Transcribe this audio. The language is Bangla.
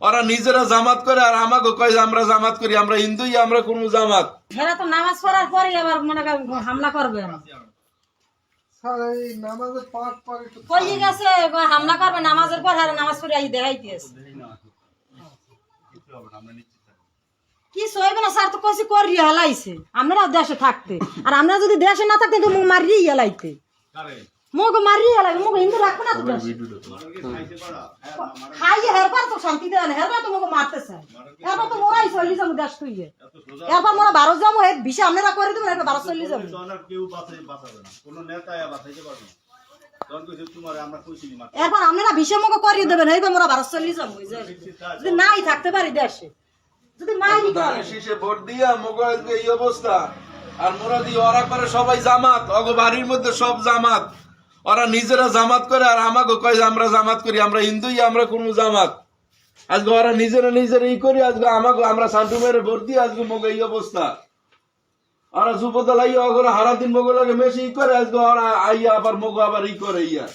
ওরা নিজেরা জামাত করে আর আমাকে কয় যে আমরা জামাত করি, আমরা হিন্দুই, আমরা কোন জামাত। এরা তো নামাজ পড়ার পরে আবার মনে করেন হামলা করবে। কই গেছে হামলা করবে নামাজের পর, আর নামাজ পড়ে আই দেখাইতেছে কি সইবে না স্যার, তো কইছি করি হালাইছে আমরা দেশে থাকতে, আর আমরা যদি দেশে না থাকতে তো মুখ মারিয়ে হালাইতে, মুখ মারিয়ে হালাইবে, মুখ হিন্দু রাখবো না তো দেশে খাইয়ে হেরবার তো শান্তি দেয় না, হেরবার তো মুখ মারতে চায়, এরপর তো মোরাই চল্লিশ যাবো দেশ তুইয়ে, এরপর মোরা 12 যাবো, এর বিষয় আমরা করে দেবো, এরপর 12 চল্লিশ যাবো। এরপর আপনারা বিষয় মুখ করিয়ে দেবেন, এইবার মোরা 12 চল্লিশ যাবো, যদি নাই থাকতে পারি দেশে, যদি নাই শীষে ভোট দিয়া মোগল এই অবস্থা, আর মোরা দিয়ে ওরা করে সবাই জামাত, অগ বাড়ির মধ্যে সব জামাত, ওরা নিজেরা জামাত করে আর আমাকে কয় যে আমরা জামাত করি, আমরা হিন্দুই, আমরা কোন জামাত। আজকে ওরা নিজেরা ই করি, আজকে আমাকে আমরা সান্টু মেরে ভোট দিয়ে আজকে মোগ এই অবস্থা। ওরা যুবদল আইয়া ওগুলো হারাদিন মোগলাকে মেশি ই করে, আজকে ওরা আইয়া আবার মোগ আবার ই করে ইয়া।